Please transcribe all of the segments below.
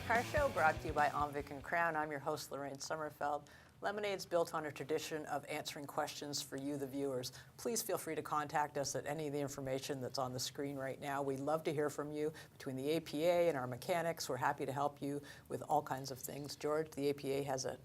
Car Show brought to you by Omvik and Crown. I'm your host, Lorraine Sommerfeld. Lemonade's built on a tradition of answering questions for you, the viewers. Please feel free to contact us at any of the information that's on the screen right now. We'd love to hear from you. Between the APA and our mechanics, we're happy to help you with all kinds of things. George, the APA has a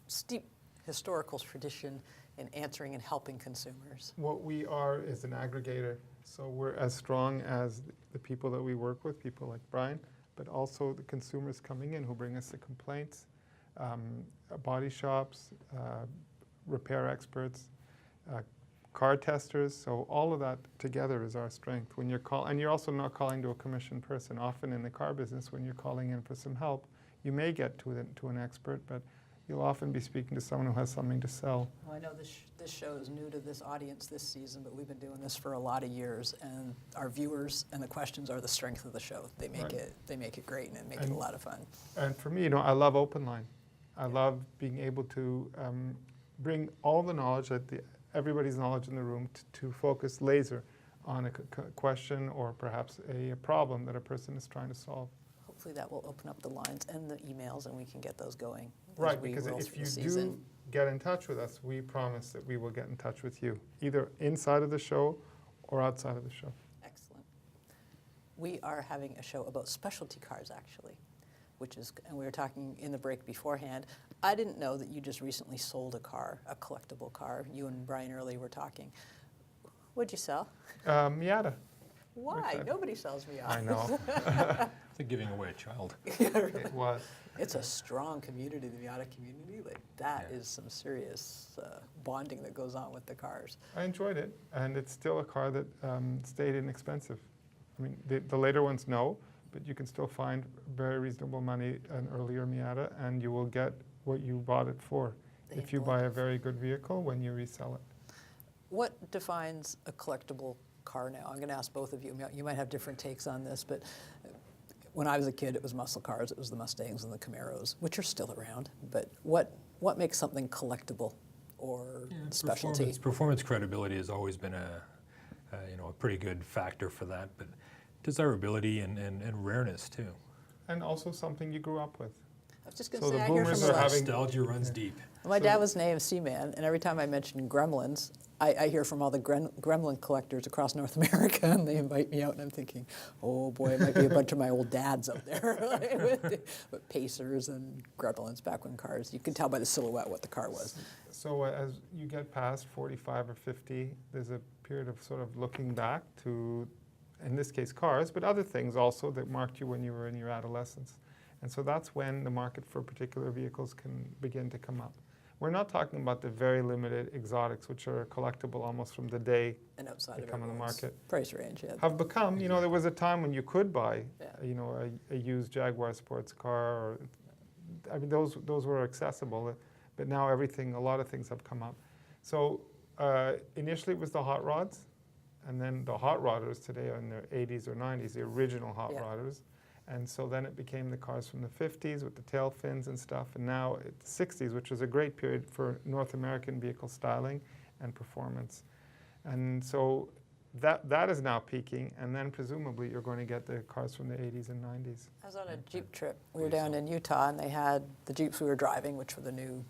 steep historical tradition in answering and helping consumers. What we are is an aggregator. So we're as strong as the people that we work with, people like Brian, but also the consumers coming in who bring us the complaints, body shops, repair experts, car testers. So all of that together is our strength. When you're and you're also not calling to a commissioned person. Often in the car business, when you're calling in for some help, you may get to an expert, but you'll often be speaking to someone who has something to sell. Well, I know this show is new to this audience this season, but we've been doing this for a lot of years, and our viewers and the questions are the strength of the show. They make it great, and it a lot of fun. And for me, I love open line. I love being able to bring all the knowledge, everybody's knowledge in the room, to focus laser on a question or perhaps a problem that a person is trying to solve. Hopefully that will open up the lines and the emails, and we can get those going. Right, because if you do get in touch with us, we promise that we will get in touch with you, either inside of the show or outside of the show. Excellent. We are having a show about specialty cars, actually, and we were talking in the break beforehand. I didn't know that you just recently sold a car, a collectible car. You and Brian earlier were talking. What'd you sell? Miata. Why? Nobody sells Miata. I know. It's like giving away a child. Yeah, really. It was. It's a strong community, the Miata community. Like that is some serious bonding that goes on with the cars. I enjoyed it, and it's still a car that stayed inexpensive. I mean, the later ones, no, but you can still find very reasonable money an earlier Miata, and you will get what you bought it for if you buy a very good vehicle when you resell it. What defines a collectible car now? I'm going to ask both of you. You might have different takes on this, but when I was a kid, it was muscle cars. It was the Mustangs and the Camaros, which are still around. But what makes something collectible or specialty? Performance credibility has always been a pretty good factor for that, but desirability and rareness too. And also something you grew up with. I was just going to say, the I hear boomers from are having nostalgia runs deep. My dad was an AMC man, and every time I mention Gremlins, I hear from all the Gremlin collectors across North America, and they invite me out, and I'm thinking, oh boy, it might be a bunch of my old dads out there with Pacers and Gremlins back when cars, you could tell by the silhouette what the car was. So as you get past 45 or 50, there's a period of sort of looking back to, in this case, cars, but other things also that marked you when you were in your adolescence. And so that's when the market for particular vehicles can begin to come up. We're not talking about the very limited exotics, which are collectible almost from the day and outside they come on the market. Price range, yeah. Have become, there was a time when you could buy, a used Jaguar sports car, or, I mean, those were accessible, but now a lot of things have come up. So initially it was the hot rods, and then the hot rodders today are in their 80s or 90s, the original hot rodders. And so then it became the cars from the 50s with the tail fins and stuff, and now it's the 60s, which was a great period for North American vehicle styling and performance. And so that is now peaking, and then presumably you're going to get the cars from the 80s and 90s. I was on a Jeep trip. We were down in Utah, and they had the Jeeps we were driving, which were the new,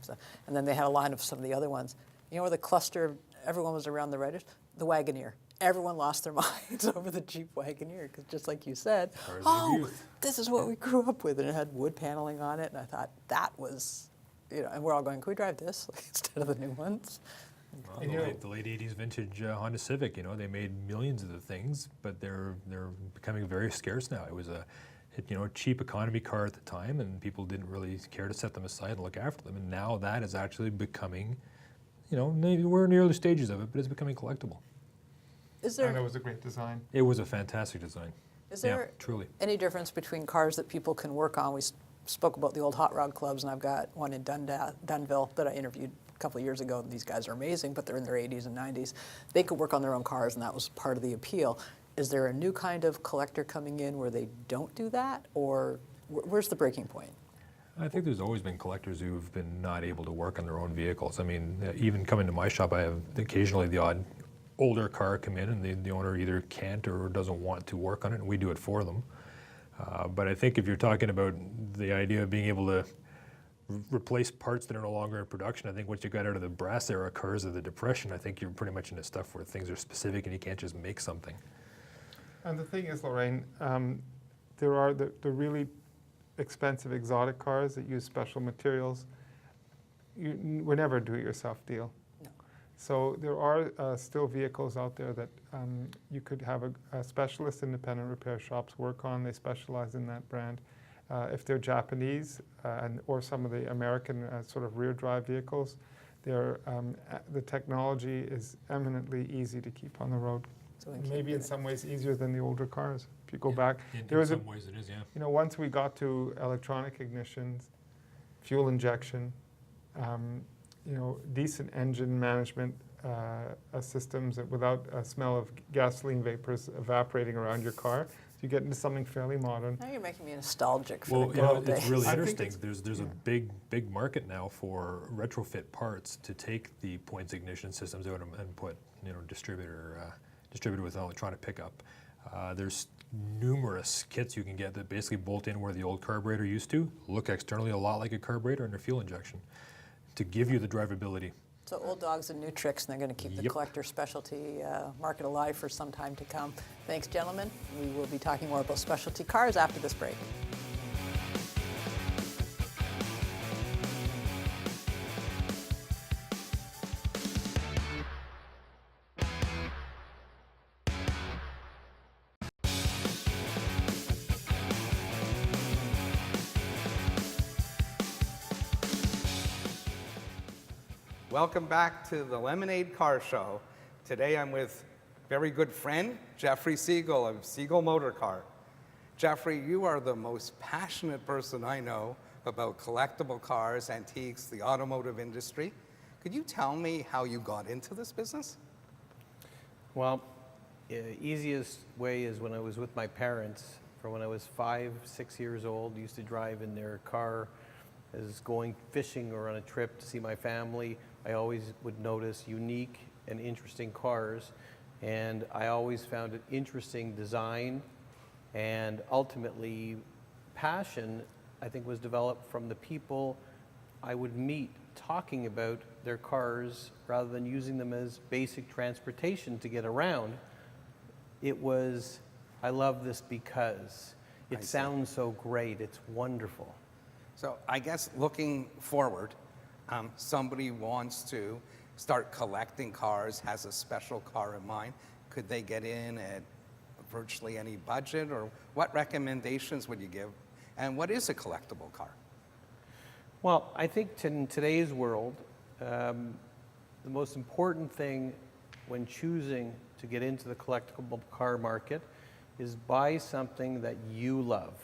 and then they had a line of some of the other ones. You know where the cluster, everyone was around the Redders? The Wagoneer. Everyone lost their minds over the Jeep Wagoneer, because just like you said, this is what we grew up with, and it had wood paneling on it, and I thought that was, and we're all going, can we drive this instead of the new ones? Well, the late 80s vintage Honda Civic, they made millions of the things, but they're becoming very scarce now. It was a cheap economy car at the time, and people didn't really care to set them aside and look after them, and now that is actually becoming, maybe we're in the early stages of it, but it's becoming collectible. And it was a great design. It was a fantastic design. Is there truly any difference between cars that people can work on? We spoke about the old hot rod clubs, and I've got one in Dunville that I interviewed a couple of years ago. These guys are amazing, but they're in their 80s and 90s. They could work on their own cars, and that was part of the appeal. Is there a new kind of collector coming in where they don't do that, or where's the breaking point? I think there's always been collectors who've been not able to work on their own vehicles. I mean, even coming to my shop, I have occasionally the odd older car come in, and the owner either can't or doesn't want to work on it, and we do it for them. But I think if you're talking about the idea of being able to replace parts that are no longer in production, I think once you got out of the brass era cars of the Depression, I think you're pretty much into stuff where things are specific and you can't just make something. And the thing is, Lorraine, there are the really expensive exotic cars that use special materials. You would never do it yourself deal. No. So there are still vehicles out there that you could have a specialist independent repair shops work on. They specialize in that brand. If they're Japanese or some of the American sort of rear drive vehicles, the technology is eminently easy to keep on the road. So Maybe in some ways easier than the older cars. If you go Yeah, back, in there was some ways it is, yeah. you know, once we got to electronic ignitions, fuel injection, you know, decent engine management systems without a smell of gasoline vapors evaporating around your car, so you get into something fairly modern. Now you're making me nostalgic for Well, the you good know, old it's days. really I think interesting. it's- There's a big market now for retrofit parts to take the points ignition systems out and put, you know, distributed with electronic pickup. There's numerous kits you can get that basically bolt in where the old carburetor used to, look externally a lot like a carburetor under fuel injection, to give you the drivability. So old dogs and new tricks, and they're going to keep the Yep. collector specialty market alive for some time to come. Thanks, gentlemen. We will be talking more about specialty cars after this break. Welcome back to the Lemonade Car Show. Today I'm with very good friend, Jeffrey Seigel of Segal Motorcars. Jeffrey, you are the most passionate person I know about collectible cars, antiques, the automotive industry. Could you tell me how you got into this business? Well, easiest way is when I was with my parents. From when I was 5, 6 years old, used to drive in their car as going fishing or on a trip to see my family. I always would notice unique and interesting cars, and I always found it interesting design, and ultimately passion, I think, was developed from the people I would meet talking about their cars rather than using them as basic transportation to get around. It was, I love this because it sounds so great, it's wonderful. So I guess looking forward, somebody wants to start collecting cars, has a special car in mind. Could they get in at virtually any budget, or what recommendations would you give? And what is a collectible car? Well, I think in today's world, the most important thing when choosing to get into the collectible car market is buy something that you love.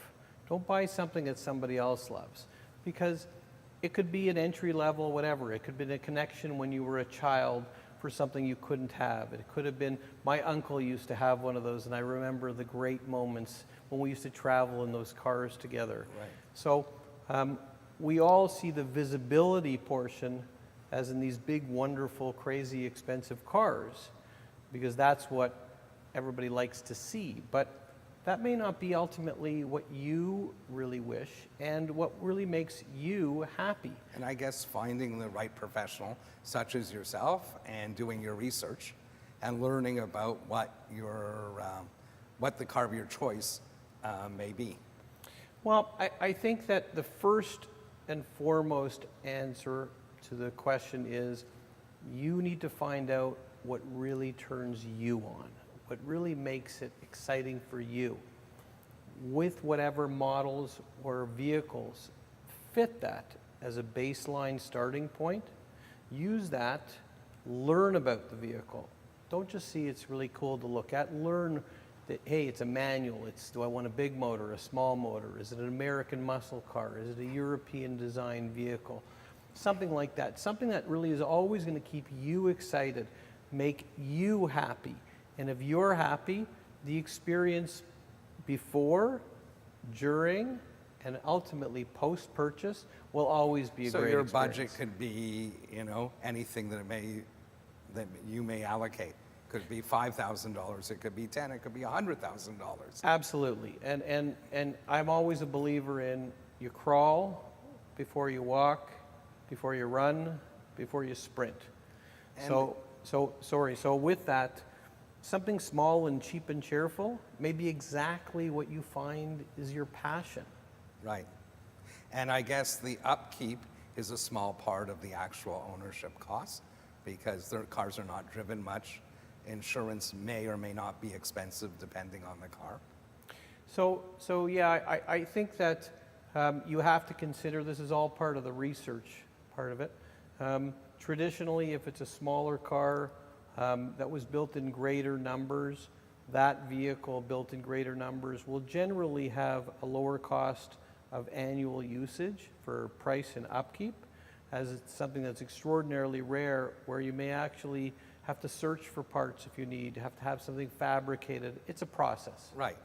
Don't buy something that somebody else loves, because it could be an entry level, whatever. It could be a connection when you were a child for something you couldn't have. It could have been, my uncle used to have one of those, and I remember the great moments when we used to travel in those cars together. Right. So we all see the visibility portion as in these big, wonderful, crazy, expensive cars, because that's what everybody likes to see. But that may not be ultimately what you really wish and what really makes you happy. And I guess finding the right professional, such as yourself, and doing your research and learning about what the car of your choice may be. Well, I think that the first and foremost answer to the question is you need to find out what really turns you on, what really makes it exciting for you. With whatever models or vehicles fit that as a baseline starting point, use that, learn about the vehicle. Don't just see it's really cool to look at, learn that, hey, it's a manual, do I want a big motor, a small motor, is it an American muscle car, is it a European design vehicle? Something like that, something that really is always going to keep you excited, make you happy. And if you're happy, the experience before, during, and ultimately post-purchase will always be a So great your experience. budget could be, anything that you may allocate. Could be $5,000, it could be 10, it could be $100,000. Absolutely. And I'm always a believer in you crawl before you walk, before you run, before you sprint. And So with that, something small and cheap and cheerful may be exactly what you find is your passion. Right. And I guess the upkeep is a small part of the actual ownership cost because their cars are not driven much. Insurance may or may not be expensive depending on the car. So yeah, I think that you have to consider this is all part of the research part of it. Traditionally, if it's a smaller car that was built in greater numbers, that vehicle built in greater numbers will generally have a lower cost of annual usage for price and upkeep, as it's something that's extraordinarily rare where you may actually have to search for parts if you need, have to have something fabricated. It's a process. Right.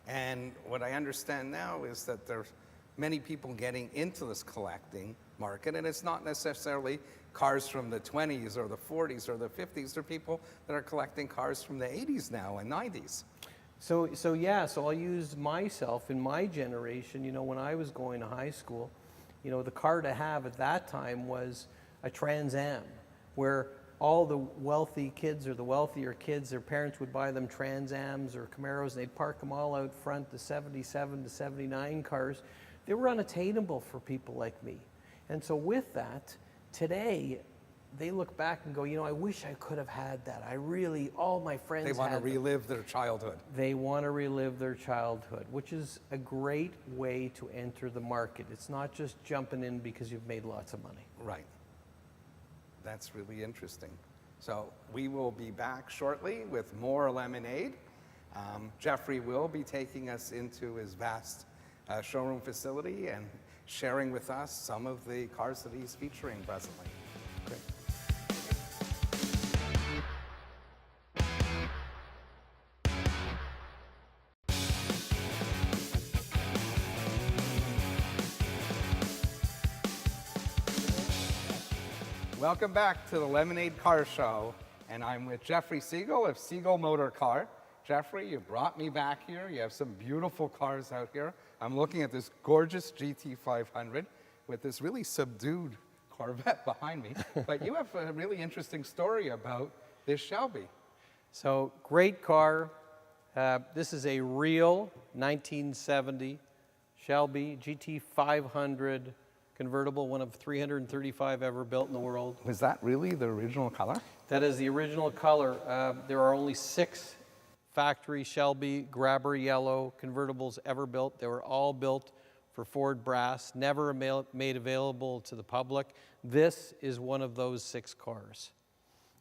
And what I understand now is that there's many people getting into this collecting market, and it's not necessarily cars from the 20s or the 40s or the 50s. There are people that are collecting cars from the 80s now and 90s. So I'll use myself in my generation. You know, when I was going to high school, you know, the car to have at that time was a Trans Am, where all the wealthy kids or the wealthier kids, their parents would buy them Trans Ams or Camaros, and they'd park them all out front, the 77 to 79 cars. They were unattainable for people like me. And so with that, today, they look back and go, you know, I wish I could have had that. All my friends They want to had them. relive their childhood. They want to relive their childhood, which is a great way to enter the market. It's not just jumping in because you've made lots of money. Right. That's really interesting. So we will be back shortly with more lemonade. Jeffrey will be taking us into his vast showroom facility and sharing with us some of the cars that he's featuring presently. Great. Welcome back to the Lemonade Car Show, and I'm with Jeffrey Seigel of Segal Motorcars. Jeffrey, you brought me back here. You have some beautiful cars out here. I'm looking at this gorgeous GT500 with this really subdued Corvette behind me, but you have a really interesting story about this Shelby. So great car. This is a real 1970 Shelby GT500 convertible, one of 335 ever built in the world. Was that really the original color? That is the original color. There are only 6 factory Shelby grabber yellow convertibles ever built. They were all built for Ford brass, never made available to the public. This is one of those 6 cars.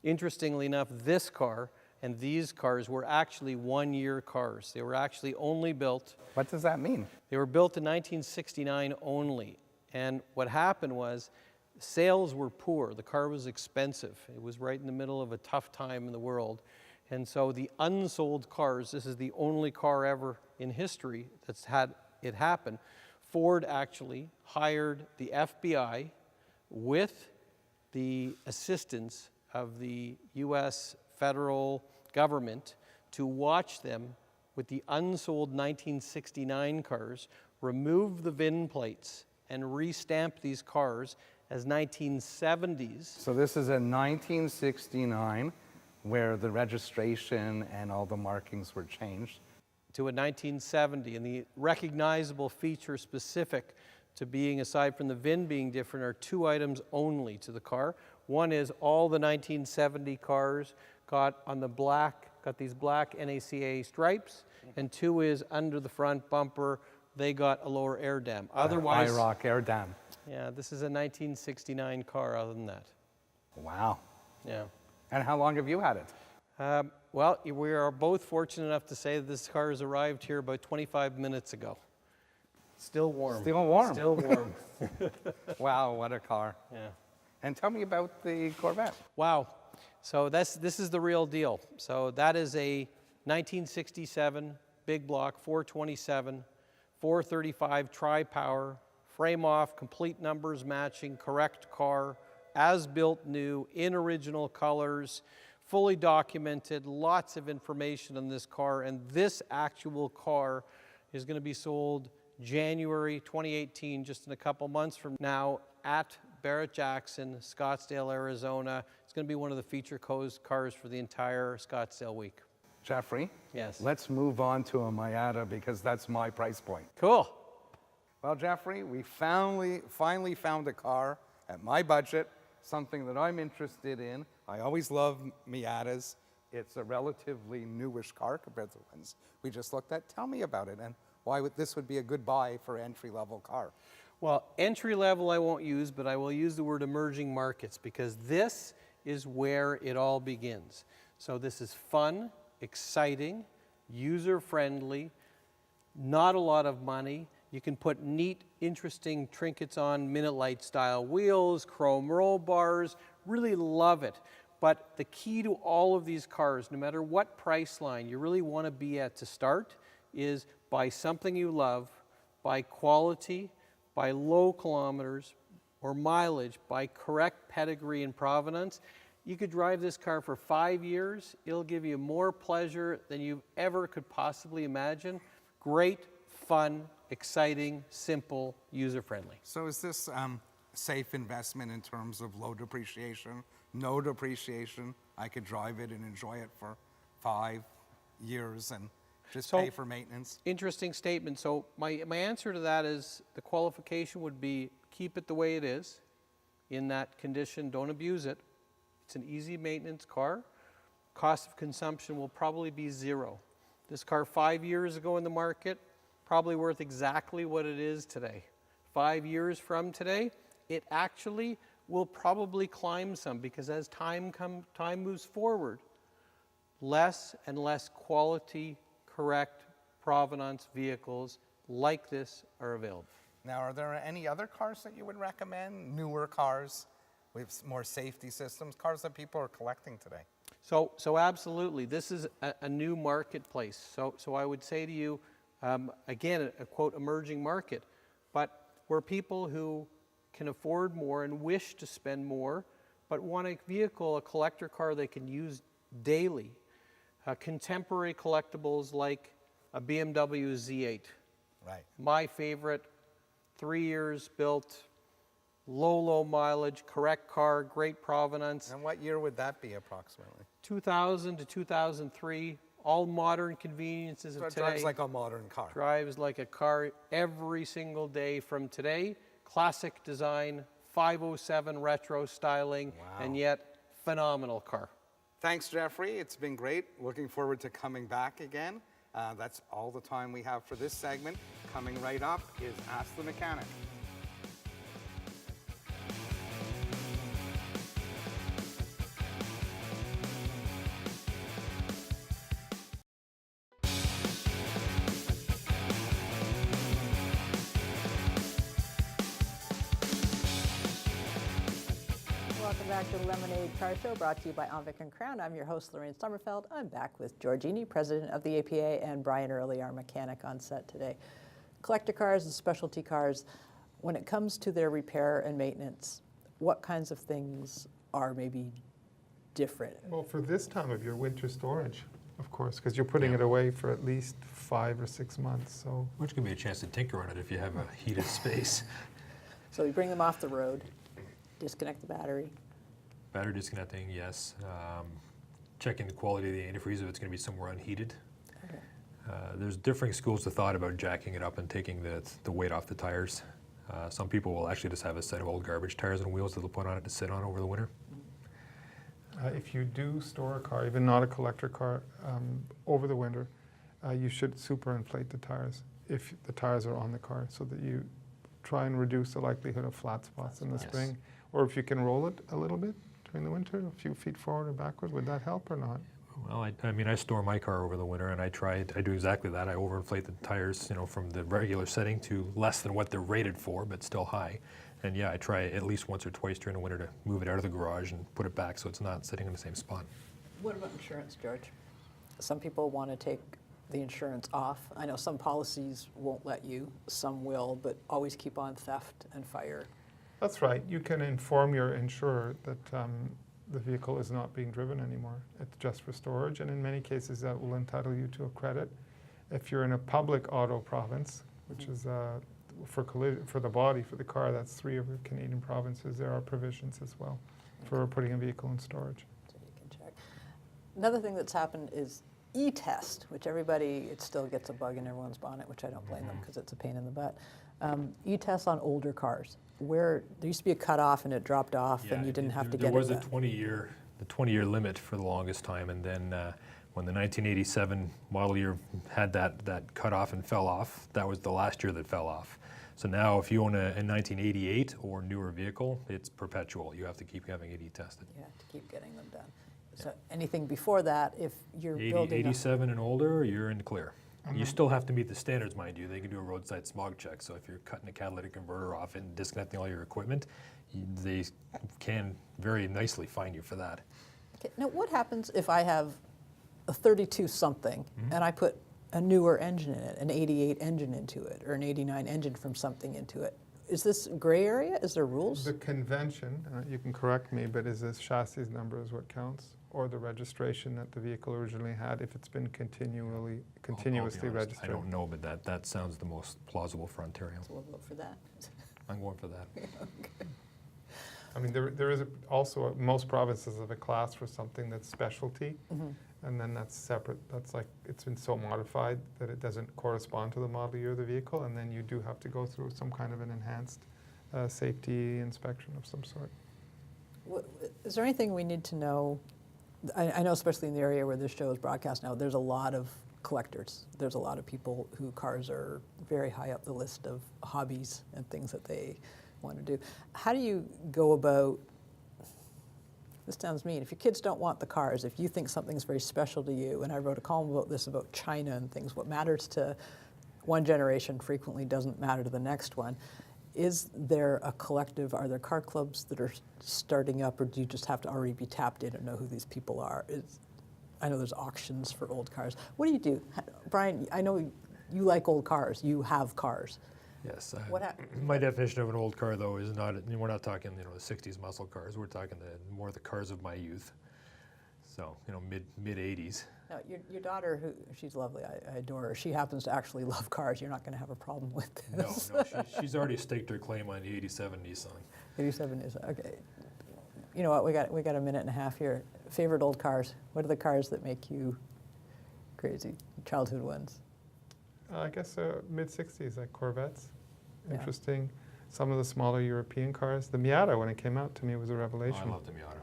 Interestingly enough, this car and these cars were actually one-year cars. They were actually only built. What does that mean? They were built in 1969 only. And what happened was sales were poor. The car was expensive. It was right in the middle of a tough time in the world. And so the unsold cars, this is the only car ever in history that's had it happen. Ford actually hired the FBI with the assistance of the US federal government to watch them with the unsold 1969 cars, remove the VIN plates, and restamp these cars as 1970s. So this is a 1969 where the registration and all the markings were changed. To a 1970, and the recognizable feature specific to being, aside from the VIN being different, are 2 items only to the car. One is all the 1970 cars got these black NACA stripes, and 2 is under the front bumper, they got a lower air dam. Otherwise, IROC air dam. yeah, this is a 1969 car other than that. Wow. Yeah. And how long have you had it? Well, we are both fortunate enough to say that this car has arrived here about 25 minutes ago. Still warm. Still warm. Still warm. Wow, what a car. Yeah. And tell me about the Corvette. Wow. So this is the real deal. So that is a 1967 big block 427, 435 tri-power, frame off, complete numbers matching, correct car, as built new, in original colors, fully documented, lots of information on this car, and this actual car is going to be sold January 2018, just in a couple months from now, at Barrett-Jackson, Scottsdale, Arizona. It's going to be one of the feature cars for the entire Scottsdale week. Jeffrey? Yes. Let's move on to a Miata because that's my price point. Cool. Well, Jeffrey, we finally found a car at my budget, something that I'm interested in. I always love Miatas. It's a relatively newish car compared to the ones we just looked at. Tell me about it and why this would be a good buy for an entry-level car. Well, entry level I won't use, but I will use the word emerging markets because this is where it all begins. So this is fun, exciting, user-friendly, not a lot of money. You can put neat, interesting trinkets on, Minute Light style wheels, chrome roll bars, really love it. But the key to all of these cars, no matter what price line you really want to be at to start, is buy something you love, buy quality, buy low kilometers or mileage, buy correct pedigree and provenance. You could drive this car for 5 years. It'll give you more pleasure than you ever could possibly imagine. Great, fun, exciting, simple, user-friendly. So is this safe investment in terms of low depreciation, no depreciation? I could drive it and enjoy it for 5 years and just pay for maintenance? Interesting statement. So my answer to that is the qualification would be keep it the way it is. In that condition, don't abuse it. It's an easy maintenance car. Cost of consumption will probably be zero. This car 5 years ago in the market, probably worth exactly what it is today. 5 years from today, it actually will probably climb some because as time moves forward, less and less quality, correct provenance vehicles like this are available. Now, are there any other cars that you would recommend? Newer cars with more safety systems, cars that people are collecting today? So absolutely, this is a new marketplace. So I would say to you, again, a quote, emerging market, but where people who can afford more and wish to spend more, but want a vehicle, a collector car they can use daily. Contemporary collectibles like a BMW Z8. Right. My favorite, 3 years built, low mileage, correct car, great provenance. And what year would that be approximately? 2000 to 2003, all modern conveniences of So it today. drives like a modern car. Drives like a car every single day from today. Classic design, 507 retro styling, and yet phenomenal car. Thanks, Jeffrey. It's been great. Looking forward to coming back again. That's all the time we have for this segment. Coming right up is Ask the Mechanic. Welcome back to the Lemonade Car Show, brought to you by Anvik and Crown. I'm your host, Lorraine Sommerfeld. I'm back with George Iny, president of the APA, and Brian Early, our mechanic on set today. Collector cars and specialty cars, when it comes to their repair and maintenance, what kinds of things are maybe different? Well, for this time of year, winter storage, of course, because you're putting it away for at least 5 or 6 months. So, Which can be a chance to tinker on it if you have a heated space. So we bring them off the road, disconnect the battery. Battery disconnecting, yes. Checking the quality of the antifreeze if it's going to be somewhere unheated. Okay. There's differing schools of thought about jacking it up and taking the weight off the tires. Some people will actually just have a set of old garbage tires and wheels that they'll put on it to sit on over the winter. if you do store a car, even not a collector car, over the winter, you should superinflate the tires if the tires are on the car, so that you try and reduce the likelihood of flat spots in the spring. Or if you can roll it a little bit during the winter, a few feet forward or backward, would that help or not? Well, I mean, I store my car over the winter, and I do exactly that. I overinflate the tires, from the regular setting to less than what they're rated for, but still high. And yeah, I try at least once or twice during the winter to move it out of the garage and put it back so it's not sitting in the same spot. What about insurance, George? Some people want to take the insurance off. I know some policies won't let you, some will, but always keep on theft and fire. That's right. You can inform your insurer that the vehicle is not being driven anymore. It's just for storage, and in many cases that will entitle you to a credit. If you're in a public auto province, which is for the body, for the car, that's 3 of the Canadian provinces, there are provisions as well for putting a vehicle in storage. So you can check. Another thing that's happened is e-test, which it still gets a bug in everyone's bonnet, which I don't blame them because it's a pain in the butt. E-tests on older cars, where there used to be a cutoff and it dropped off and you didn't have to get it. There was a 20-year limit for the longest time, and then when the 1987 model year had that cutoff and fell off, that was the last year that fell off. So now if you own a 1988 or newer vehicle, it's perpetual. You have to keep having it e-tested. You have to keep getting them done. So anything before that, if you're building 87 and older, you're in the clear. You still have to meet the standards, mind you. They can do a roadside smog check. So if you're cutting a catalytic converter off and disconnecting all your equipment, they can very nicely fine you for that. Okay, now what happens if I have a 32 something and I put a newer engine in it, an 88 engine into it, or an 89 engine from something into it? Is this gray area? Is there rules? The convention, you can correct me, but is this chassis number is what counts, or the registration that the vehicle originally had if it's been continuously I'll be honest, registered? I don't know, but that sounds the most plausible for Ontario. So we'll vote for that. I'm going for that. I mean, there is also, most provinces have a class for something that's specialty, and then that's separate. That's like, it's been so modified that it doesn't correspond to the model year of the vehicle, and then you do have to go through some kind of an enhanced safety inspection of some sort. Is there anything we need to know? I know especially in the area where this show is broadcast now, there's a lot of collectors. There's a lot of people whose cars are very high up the list of hobbies and things that they want to do. How do you go about, this sounds mean, if your kids don't want the cars, if you think something's very special to you, and I wrote a column about this, about China and things, what matters to one generation frequently doesn't matter to the next one. Is there a collective, are there car clubs that are starting up, or do you just have to already be tapped in and know who these people are? I know there's auctions for old cars. What do you do? Brian, I know you like old cars. You have cars. Yes. What My definition of an old car, though, is not, we're not talking, the 60s muscle cars. We're talking more the cars of my youth. So, mid 80s. Now, your daughter, she's lovely, I adore her, she happens to actually love cars. You're not going to have a problem with this. No, she's already staked her claim on the 87 Nissan. 87 is, okay. You know what, we got a minute and a half here. Favorite old cars? What are the cars that make you crazy? Childhood ones? I guess mid-60s, like Corvettes. Yeah. Interesting. Some of the smaller European cars. The Miata, when it came out, to me, was a revelation. I love the Miata.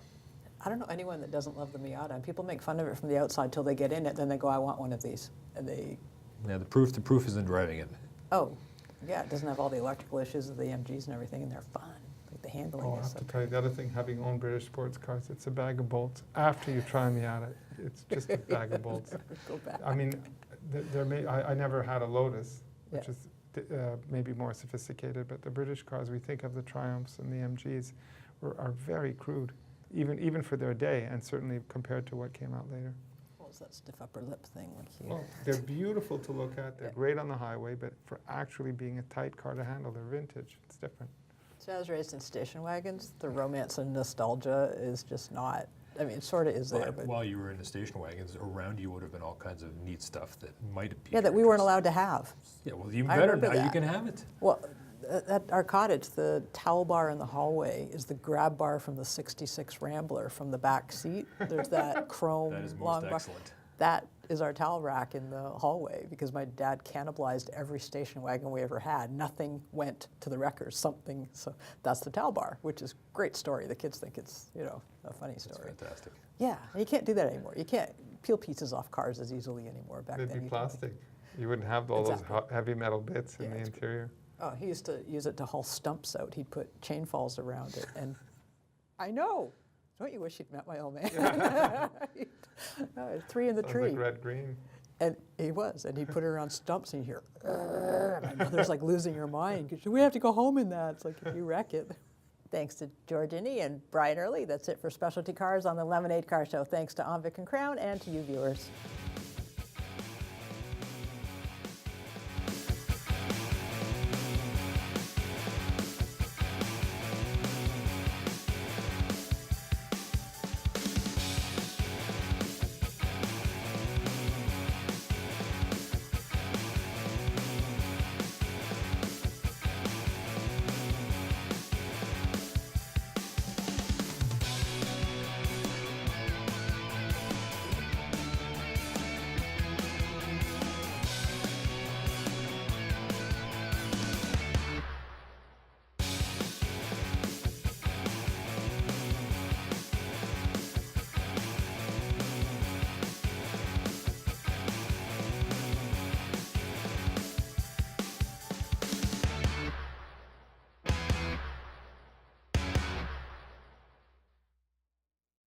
I don't know anyone that doesn't love the Miata. And people make fun of it from the outside till they get in it. Then they go, I want one of these. And they... Yeah, the proof is in driving it. Oh, yeah, it doesn't have all the electrical issues of the MGs and everything, and they're fun. Like the handling Oh, I is have so to tell you, the other thing, having owned British sports cars, it's a bag of bolts. After you try a Miata, it's just a bag of bolts. Go back. I mean, I never had a Lotus, which Yeah. is maybe more sophisticated, but the British cars, we think of the Triumphs and the MGs, are very crude, even for their day, and certainly compared to what came out later. What was that stiff upper lip thing? Like here? Well, they're beautiful to look at, they're Yeah. great on the highway, but for actually being a tight car to handle, they're vintage, it's different. So I was raised in station wagons. The romance and nostalgia is just not, I mean, it sort of is there, but While you were in the station wagons, around you would have been all kinds of neat stuff that might have piqued yeah, that your we weren't interest. allowed to have. Yeah, well, even I better remember now, you that. can have it. Well, at our cottage, the towel bar in the hallway is the grab bar from the 66 Rambler from the back seat. There's that chrome That is long most bar. excellent. That is our towel rack in the hallway because my dad cannibalized every station wagon we ever had. Nothing went to the wreckers, something, so that's the towel bar, which is a great story. The kids think it's, a funny It's story. fantastic. Yeah, and you can't do that anymore. You can't peel pieces off cars as easily anymore. Back They'd then. be you- plastic. You wouldn't have all Exactly. those heavy metal bits in Yeah, the it's interior. Oh, he used to use it to haul stumps out. He'd put chain falls around it, and I know. Don't you wish you'd met my old man? No, 3 in the Sounds tree. like red green. And he was, and he'd put it around stumps, and you hear, "Grrr." My mother's like losing her mind because we have to go home in that. It's like if you wreck it. Thanks to George Iny and Brian Early. That's it for Specialty Cars on the Lemonade Car Show. Thanks to Omvik and Crown and to you viewers.